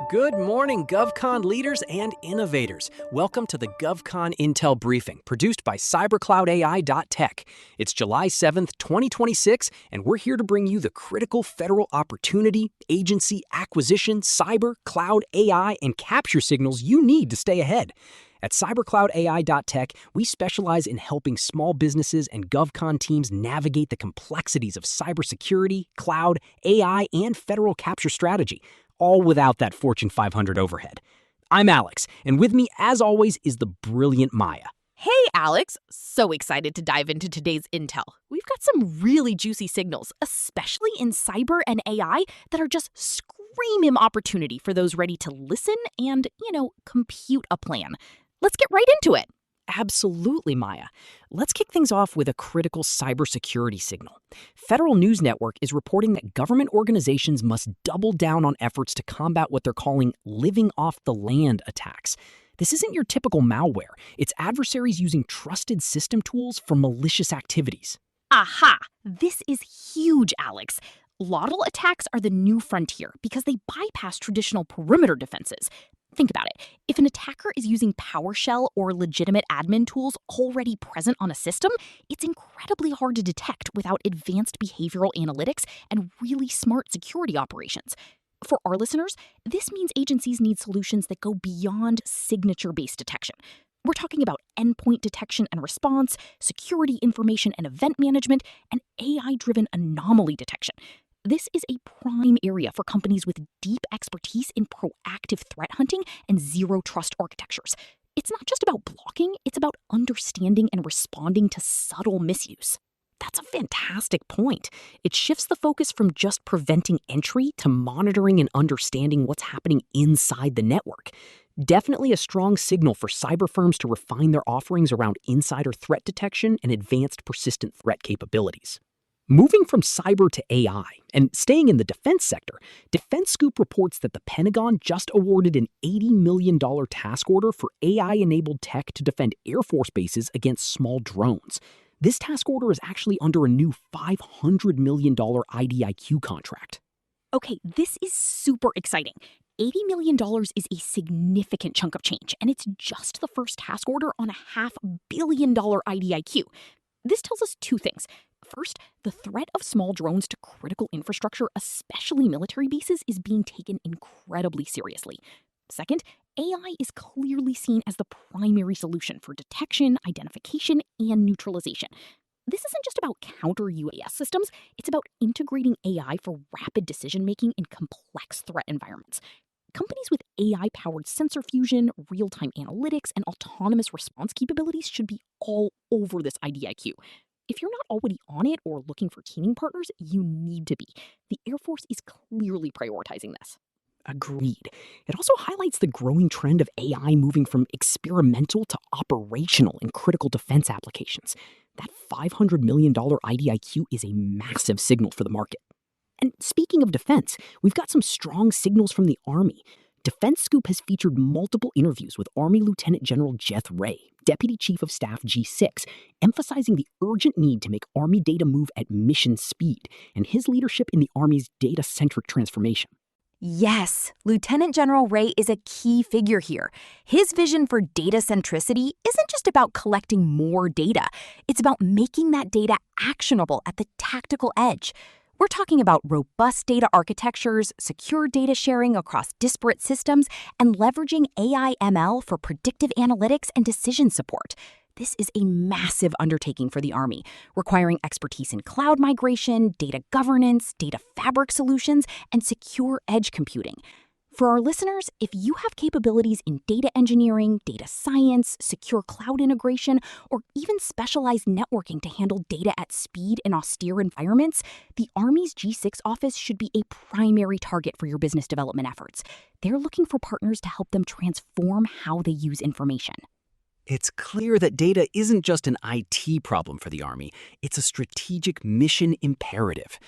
Good morning, GovCon leaders and innovators. Welcome to the GovCon Intel Briefing, produced by cybercloudai.tech. It's July 7th, 2026, and we're here to bring you the critical federal opportunity, agency acquisition, cyber, cloud, AI, and capture signals you need to stay ahead. At cybercloudai.tech, we specialize in helping small businesses and GovCon teams navigate the complexities of cybersecurity, cloud, AI, and federal capture strategy, all without that Fortune 500 overhead. I'm Alex, and with me, as always, is the brilliant Maya. Hey, Alex. So excited to dive into today's intel. We've got some really juicy signals, especially in cyber and AI, that are just screaming opportunity for those ready to listen and, compute a plan. Let's get right into it. Absolutely, Maya. Let's kick things off with a critical cybersecurity signal. Federal News Network is reporting that government organizations must double down on efforts to combat what they're calling living off the land attacks. This isn't your typical malware. It's adversaries using trusted system tools for malicious activities. Aha! This is huge, Alex. Lotl attacks are the new frontier because they bypass traditional perimeter defenses. Think about it. If an attacker is using PowerShell or legitimate admin tools already present on a system, it's incredibly hard to detect without advanced behavioral analytics and really smart security operations. For our listeners, this means agencies need solutions that go beyond signature-based detection. We're talking about endpoint detection and response, security information and event management, and AI-driven anomaly detection. This is a prime area for companies with deep expertise in proactive threat hunting and zero-trust architectures. It's not just about blocking, it's about understanding and responding to subtle misuse. That's a fantastic point. It shifts the focus from just preventing entry to monitoring and understanding what's happening inside the network. Definitely a strong signal for cyber firms to refine their offerings around insider threat detection and advanced persistent threat capabilities. Moving from cyber to AI, and staying in the defense sector, Defense Scoop reports that the Pentagon just awarded an $80 million task order for AI-enabled tech to defend Air Force bases against small drones. This task order is actually under a new $500 million IDIQ contract. Okay, this is super exciting. $80 million is a significant chunk of change, and it's just the first task order on a $500 million IDIQ. This tells us two things. First, the threat of small drones to critical infrastructure, especially military bases, is being taken incredibly seriously. Second, AI is clearly seen as the primary solution for detection, identification, and neutralization. This isn't just about counter-UAS systems, it's about integrating AI for rapid decision-making in complex threat environments. Companies with AI-powered sensor fusion, real-time analytics, and autonomous response capabilities should be all over this IDIQ. If you're not already on it or looking for teaming partners, you need to be. The Air Force is clearly prioritizing this. Agreed. It also highlights the growing trend of AI moving from experimental to operational in critical defense applications. That $500 million IDIQ is a massive signal for the market. And speaking of defense, we've got some strong signals from the Army. Defense Scoop has featured multiple interviews with Army Lieutenant General Jeth Rey, Deputy Chief of Staff G6, emphasizing the urgent need to make Army data move at mission speed and his leadership in the Army's data-centric transformation. Yes, Lieutenant General Rey is a key figure here. His vision for data centricity isn't just about collecting more data. It's about making that data actionable at the tactical edge. We're talking about robust data architectures, secure data sharing across disparate systems, and leveraging AI/ML for predictive analytics and decision support. This is a massive undertaking for the Army, requiring expertise in cloud migration, data governance, data fabric solutions, and secure edge computing. For our listeners, if you have capabilities in data engineering, data science, secure cloud integration, or even specialized networking to handle data at speed in austere environments, the Army's G6 office should be a primary target for your business development efforts. They're looking for partners to help them transform how they use information. It's clear that data isn't just an IT problem for the Army, it's a strategic mission imperative.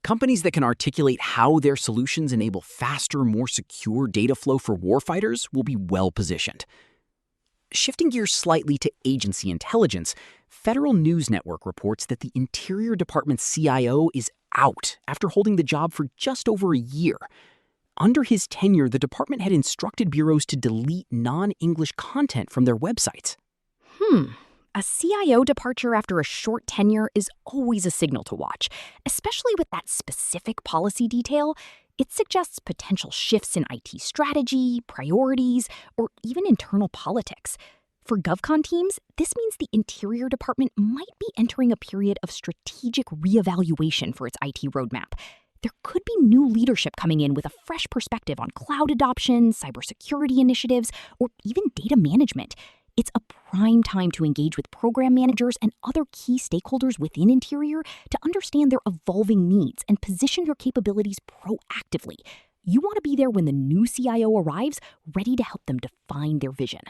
Companies that can articulate how their solutions enable faster, more secure data flow for warfighters will be well-positioned. Shifting gears slightly to agency intelligence, Federal News Network reports that the Interior Department's CIO is out after holding the job for just over a year. Under his tenure, the department had instructed bureaus to delete non-English content from their websites. A CIO departure after a short tenure is always a signal to watch, especially with that specific policy detail. It suggests potential shifts in IT strategy, priorities, or even internal politics. For GovCon teams, this means the Interior Department might be entering a period of strategic reevaluation for its IT roadmap. There could be new leadership coming in with a fresh perspective on cloud adoption, cybersecurity initiatives, or even data management. It's a prime time to engage with program managers and other key stakeholders within Interior to understand their evolving needs and position your capabilities proactively. You want to be there when the new CIO arrives, ready to help them define their vision.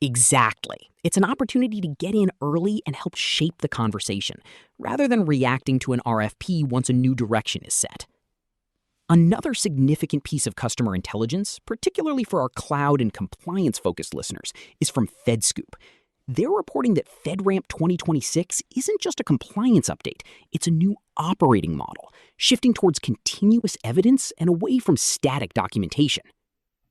Exactly. It's an opportunity to get in early and help shape the conversation, rather than reacting to an RFP once a new direction is set. Another significant piece of customer intelligence, particularly for our cloud and compliance-focused listeners, is from FedScoop. They're reporting that FedRAMP 2026 isn't just a compliance update, it's a new operating model, shifting towards continuous evidence and away from static documentation.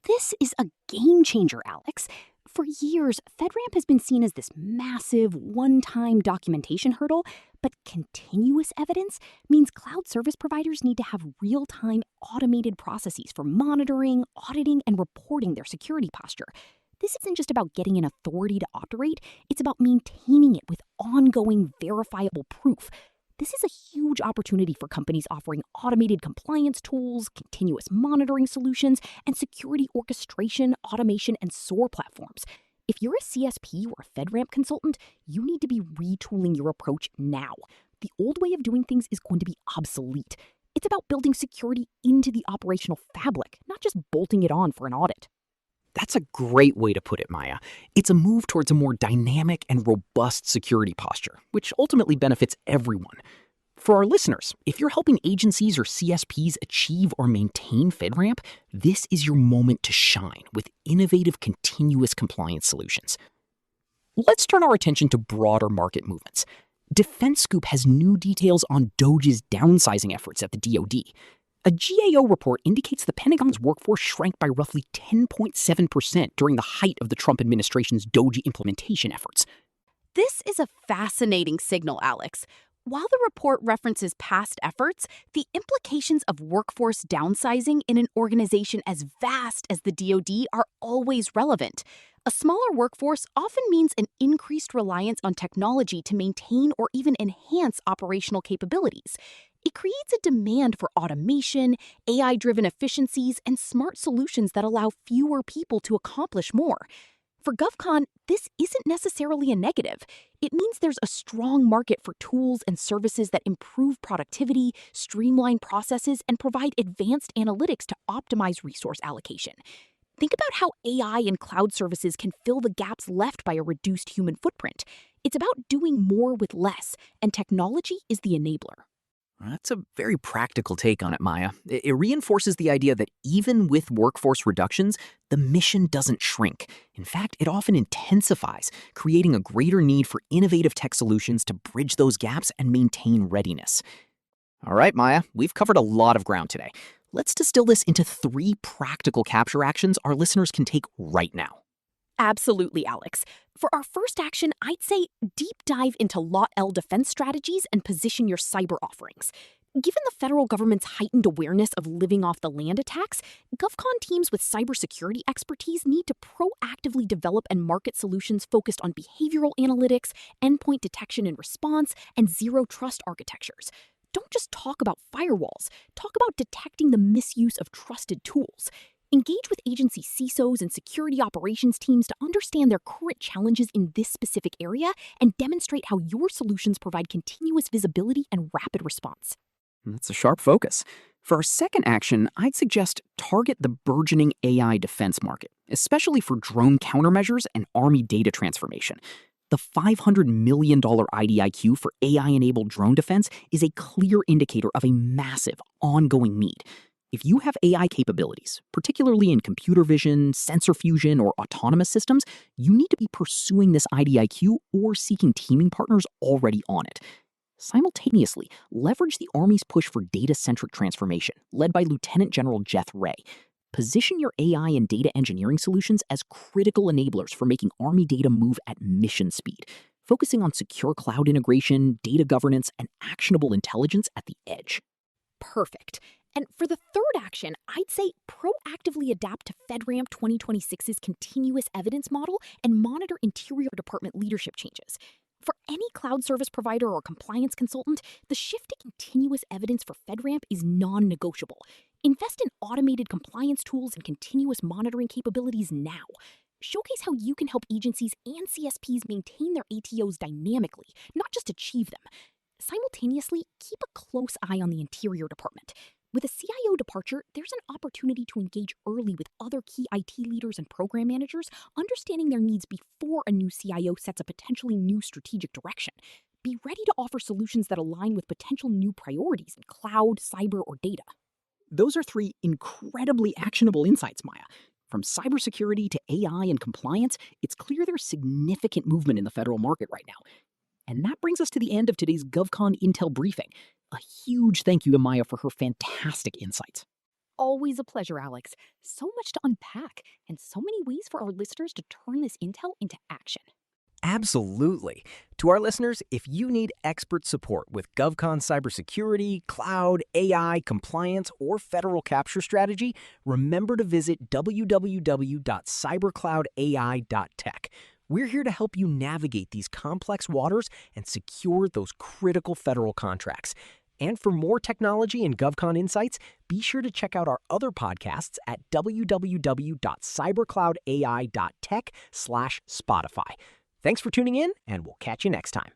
This is a game changer, Alex. For years, FedRAMP has been seen as this massive, one-time documentation hurdle, but continuous evidence means cloud service providers need to have real-time automated processes for monitoring, auditing, and reporting their security posture. This isn't just about getting an authority to operate, it's about maintaining it with ongoing, verifiable proof. This is a huge opportunity for companies offering automated compliance tools, continuous monitoring solutions, and security orchestration, automation, and SOAR platforms. If you're a CSP or a FedRAMP consultant, you need to be retooling your approach now. The old way of doing things is going to be obsolete. It's about building security into the operational fabric, not just bolting it on for an audit. That's a great way to put it, Maya. It's a move towards a more dynamic and robust security posture, which ultimately benefits everyone. For our listeners, if you're helping agencies or CSPs achieve or maintain FedRAMP, this is your moment to shine with innovative continuous compliance solutions. Let's turn our attention to broader market movements. Defense Scoop has new details on DOGE's downsizing efforts at the DoD. A GAO report indicates the Pentagon's workforce shrank by roughly 10.7% during the height of the Trump administration's DOGE implementation efforts. This is a fascinating signal, Alex. While the report references past efforts, the implications of workforce downsizing in an organization as vast as the DoD are always relevant. A smaller workforce often means an increased reliance on technology to maintain or even enhance operational capabilities. It creates a demand for automation, AI-driven efficiencies, and smart solutions that allow fewer people to accomplish more. For GovCon, this isn't necessarily a negative. It means there's a strong market for tools and services that improve productivity, streamline processes, and provide advanced analytics to optimize resource allocation. Think about how AI and cloud services can fill the gaps left by a reduced human footprint. It's about doing more with less, and technology is the enabler. That's a very practical take on it, Maya. It reinforces the idea that even with workforce reductions, the mission doesn't shrink. In fact, it often intensifies, creating a greater need for innovative tech solutions to bridge those gaps and maintain readiness. All right, Maya, we've covered a lot of ground today. Let's distill this into 3 practical capture actions our listeners can take right now. Absolutely, Alex. For our first action, I'd say deep dive into Lot L defense strategies and position your cyber offerings. Given the federal government's heightened awareness of living off the land attacks, GovCon teams with cybersecurity expertise need to proactively develop and market solutions focused on behavioral analytics, endpoint detection and response, and zero-trust architectures. Don't just talk about firewalls. Talk about detecting the misuse of trusted tools. Engage with agency CISOs and security operations teams to understand their current challenges in this specific area and demonstrate how your solutions provide continuous visibility and rapid response. That's a sharp focus. For our second action, I'd suggest target the burgeoning AI defense market, especially for drone countermeasures and Army data transformation. The $500 million IDIQ for AI-enabled drone defense is a clear indicator of a massive, ongoing need. If you have AI capabilities, particularly in computer vision, sensor fusion, or autonomous systems, you need to be pursuing this IDIQ or seeking teaming partners already on it. Simultaneously, leverage the Army's push for data-centric transformation, led by Lieutenant General Jeth Rey. Position your AI and data engineering solutions as critical enablers for making Army data move at mission speed, focusing on secure cloud integration, data governance, and actionable intelligence at the edge. Perfect. And for the third action, I'd say proactively adapt to FedRAMP 2026's continuous evidence model and monitor Interior Department leadership changes. For any cloud service provider or compliance consultant, the shift to continuous evidence for FedRAMP is non-negotiable. Invest in automated compliance tools and continuous monitoring capabilities now. Showcase how you can help agencies and CSPs maintain their ATOs dynamically, not just achieve them. Simultaneously, keep a close eye on the Interior Department. With a CIO departure, there's an opportunity to engage early with other key IT leaders and program managers, understanding their needs before a new CIO sets a potentially new strategic direction. Be ready to offer solutions that align with potential new priorities in cloud, cyber, or data. Those are 3 incredibly actionable insights, Maya. From cybersecurity to AI and compliance, it's clear there's significant movement in the federal market right now. And that brings us to the end of today's GovCon Intel briefing. A huge thank you to Maya for her fantastic insights. Always a pleasure, Alex. So much to unpack, and so many ways for our listeners to turn this intel into action. Absolutely. To our listeners, if you need expert support with GovCon cybersecurity, cloud, AI, compliance, or federal capture strategy, remember to visit www.cybercloudai.tech. We're here to help you navigate these complex waters and secure those critical federal contracts. And for more technology and GovCon insights, be sure to check out our other podcasts at www.cybercloudai.tech/Spotify. Thanks for tuning in, and we'll catch you next time.